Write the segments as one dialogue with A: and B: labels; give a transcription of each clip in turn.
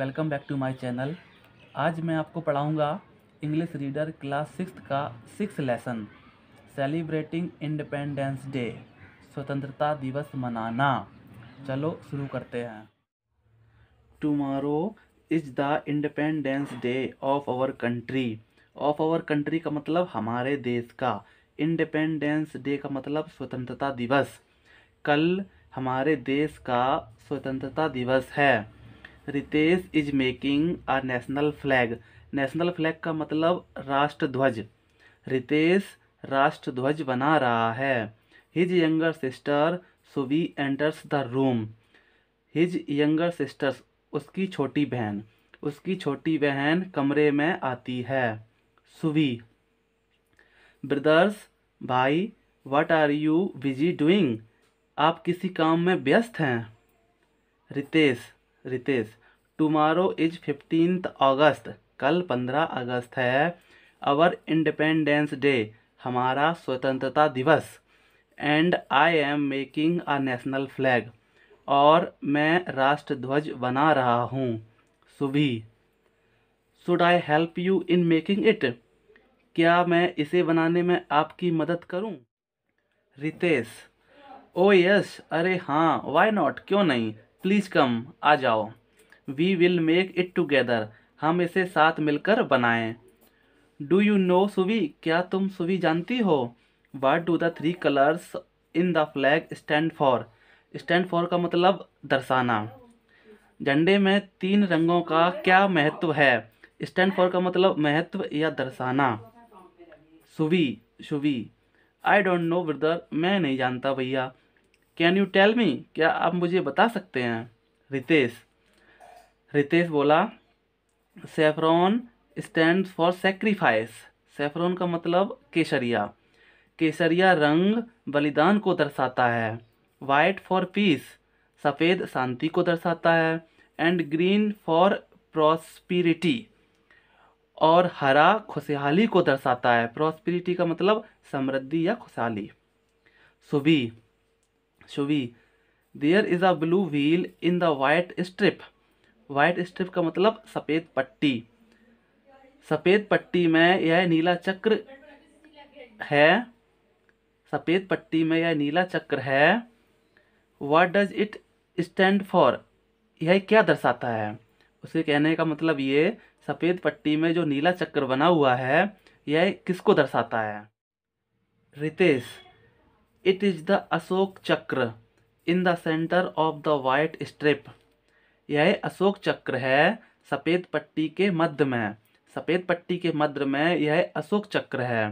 A: Welcome back to my channel. आज मैं आपको पढ़ाऊंगा इंग्लिश रीडर क्लास 6 का 6 लेसन सेलिब्रेटिंग इंडिपेंडेंस डे, स्वतंत्रता दिवस मनाना। चलो शुरू करते हैं। Tomorrow is the independence day of our country. Of our country का मतलब हमारे देश का, इंडिपेंडेंस डे का मतलब स्वतंत्रता दिवस। कल हमारे देश का स्वतंत्रता दिवस है। Ritesh is making a national flag. National flag का मतलब राष्ट्रध्वज। रितेश राष्ट्रध्वज बना रहा है। His younger sister Suvi enters the room. His younger sisters उसकी छोटी बहन कमरे में आती है। सुवी। ब्रदर्स भाई, what are you busy doing. आप किसी काम में व्यस्त हैं। Ritesh tomorrow is 15th August. कल 15 अगस्त है। अवर इंडिपेंडेंस डे हमारा स्वतंत्रता दिवस। And I am making a national flag और मैं राष्ट्रध्वज बना रहा हूँ। Subhi. Should I help you in making it. क्या मैं इसे बनाने में आपकी मदद करूँ। रितेश। ओ यस, अरे हाँ, वाई नॉट, क्यों नहीं, प्लीज़ कम, आ जाओ। We will make it together, हम इसे साथ मिलकर बनाएं। डू यू नो सुवी, क्या तुम सुवी जानती हो। What do the 3 colours in the flag stand for. Stand for का मतलब दर्शाना। झंडे में 3 रंगों का क्या महत्व है। स्टैंड फॉर का मतलब महत्व या दर्शाना। सुवी। आई डोंट नो ब्रदर, मैं नहीं जानता भैया। कैन यू टेल मी, क्या आप मुझे बता सकते हैं। रितेश बोला, saffron stand for sacrifice. Saffron का मतलब केसरिया। केसरिया रंग बलिदान को दर्शाता है। वाइट फॉर पीस, सफ़ेद शांति को दर्शाता है। एंड ग्रीन फॉर प्रॉस्पिरिटी, और हरा खुशहाली को दर्शाता है। प्रॉस्पिरिटी का मतलब समृद्धि या खुशहाली। Suvi. There is a blue wheel in the white strip. White strip का मतलब सफ़ेद पट्टी। सफ़ेद पट्टी में यह नीला चक्र है। सफ़ेद पट्टी में यह नीला चक्र है। What does it stand for, यह क्या दर्शाता है। उसके कहने का मतलब ये सफ़ेद पट्टी में जो नीला चक्र बना हुआ है यह किसको दर्शाता है। Ritesh. It is the Ashoka Chakra in the centre of the white strip. यह अशोक चक्र है सफ़ेद पट्टी के मध्य में। सफ़ेद पट्टी के मध्य में यह अशोक चक्र है।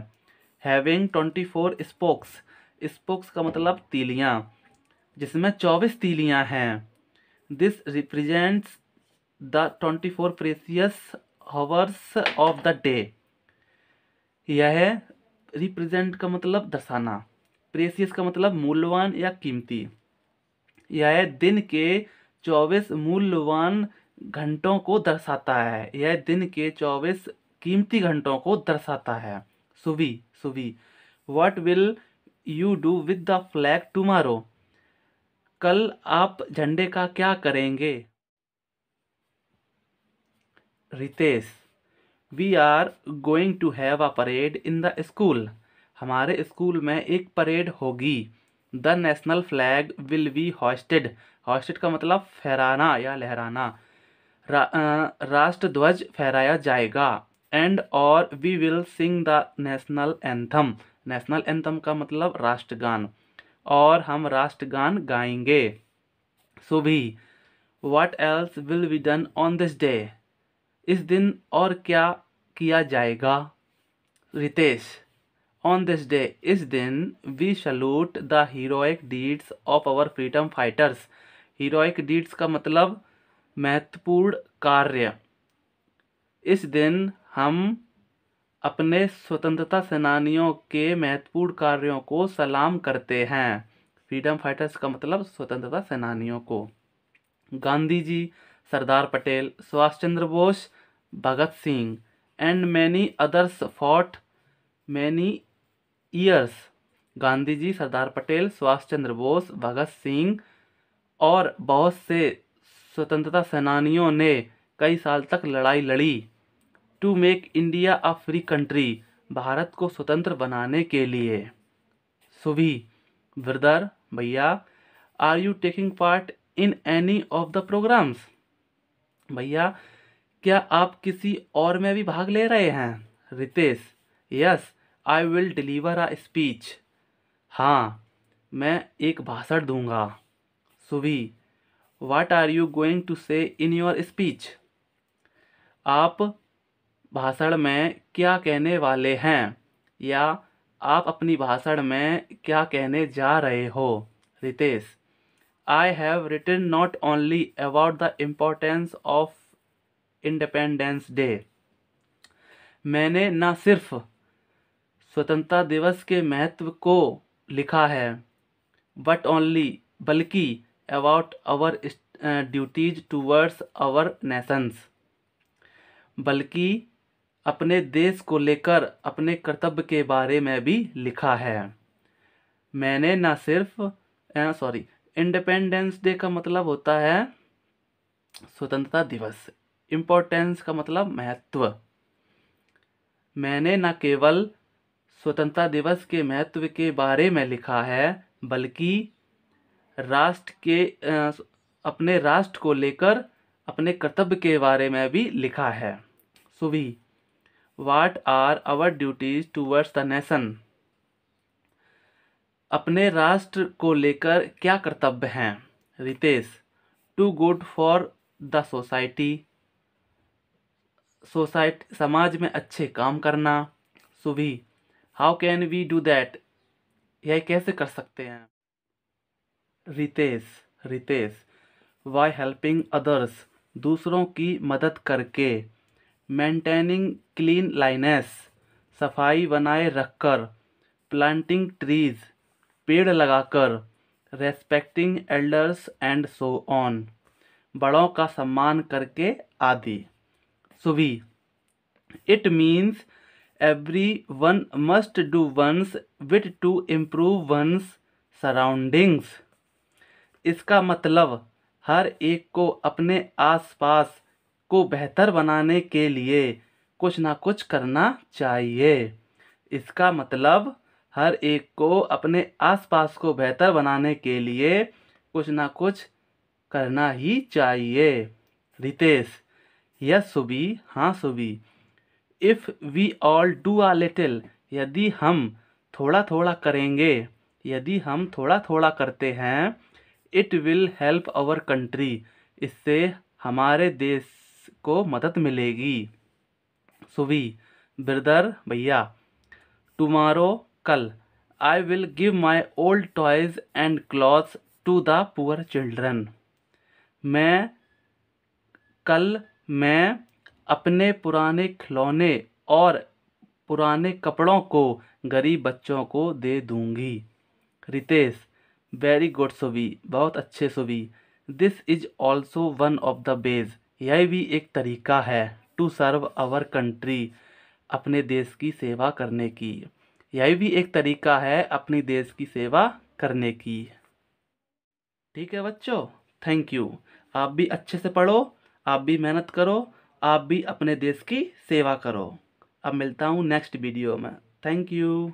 A: Having 24 spokes. स्पोक्स का मतलब तीलियाँ, जिसमें 24 तीलियाँ हैं। This represents the 24 precious hours of the day. यह रिप्रेजेंट का मतलब दर्शाना, प्रेसियस का मतलब मूल्यवान या कीमती। यह दिन के 24 मूल्यवान घंटों को दर्शाता है। यह दिन के 24 कीमती घंटों को दर्शाता है। Suvi. What will you do with the flag tomorrow. कल आप झंडे का क्या करेंगे। Ritesh. We are going to have a parade in the school. हमारे स्कूल में एक परेड होगी। The national flag will be hosted. Hosted का मतलब फहराना या लहराना। राष्ट्रध्वज फहराया जाएगा। एंड और we will sing the national anthem. National anthem का मतलब राष्ट्रगान, और हम राष्ट्रगान गाएंगे। Subhi. What else will be done on this day. इस दिन और क्या किया जाएगा। रितेश। ऑन दिस डे, इस दिन we salute the heroic deeds of our freedom fighters. Heroic deeds का मतलब महत्वपूर्ण कार्य। इस दिन हम अपने स्वतंत्रता सेनानियों के महत्वपूर्ण कार्यों को सलाम करते हैं। फ्रीडम फाइटर्स का मतलब स्वतंत्रता सेनानियों को। Gandhi ji, Sardar Patel, Subhash Chandra Bose, Bhagat Singh and many others fought many years. Gandhi ji, Sardar Patel, Subhash Chandra Bose, Bhagat Singh और बहुत से स्वतंत्रता सेनानियों ने कई साल तक लड़ाई लड़ी। To make India a free country, Bharat को स्वतंत्र बनाने के लिए। सुभी, ब्रदर भैया, are you taking part in any of the programmes? भैया, क्या आप किसी और में भी भाग ले रहे हैं? Ritesh, yes, I will deliver a speech. हाँ, मैं एक भाषण दूंगा। Subhi, what are you going to say in your speech? आप भाषण में क्या कहने वाले हैं, या आप अपनी भाषण में क्या कहने जा रहे हो? Ritesh, I have written not only about the importance of independence day, मैंने न सिर्फ स्वतंत्रता दिवस के महत्व को लिखा है, बल्कि about our duties towards our nations, बल्कि अपने देश को लेकर अपने कर्तव्य के बारे में भी लिखा है। मैंने न सिर्फ इंडिपेंडेंस डे का मतलब होता है स्वतंत्रता दिवस, इम्पोर्टेंस का मतलब महत्व। मैंने न केवल स्वतंत्रता दिवस के महत्व के बारे में लिखा है, बल्कि अपने राष्ट्र को लेकर अपने कर्तव्य के बारे में भी लिखा है। Subhi, what are our duties towards the nation, अपने राष्ट्र को लेकर क्या कर्तव्य हैं? Ritesh, to good for the society, समाज में अच्छे काम करना। Subhi, how can we do that, यह कैसे कर सकते हैं? रितेश, बाय हेल्पिंग अदर्स, दूसरों की मदद करके। मेंटेनिंग क्लीन लाइनेस, सफाई बनाए रखकर। प्लांटिंग ट्रीज, पेड़ लगाकर। Respecting elders and so on, बड़ों का सम्मान करके आदि। Subhi, it means everyone must do one's bit to improve one's surroundings, इसका मतलब हर एक को अपने आसपास को बेहतर बनाने के लिए कुछ ना कुछ करना चाहिए। इसका मतलब हर एक को अपने आसपास को बेहतर बनाने के लिए कुछ ना कुछ करना ही चाहिए। रितेश, यस सुबी, हाँ Subi. If we all do a little, यदि हम थोड़ा थोड़ा करेंगे, यदि हम थोड़ा थोड़ा करते हैं, it will help our country, इससे हमारे देश को मदद मिलेगी। सुवी, ब्रदर भैया, टुमारो कल, I will give my old toys and clothes to the poor children, कल मैं अपने पुराने खिलौने और पुराने कपड़ों को गरीब बच्चों को दे दूंगी। रितेश, वेरी गुड सुबी, बहुत अच्छे Subi. This is also one of the ways, यह भी एक तरीका है टू सर्व आवर कंट्री, अपने देश की सेवा करने की। यह भी एक तरीका है अपनी देश की सेवा करने की। ठीक है बच्चों, थैंक यू। आप भी अच्छे से पढ़ो, आप भी मेहनत करो, आप भी अपने देश की सेवा करो। अब मिलता हूँ नेक्स्ट वीडियो में। Thank you.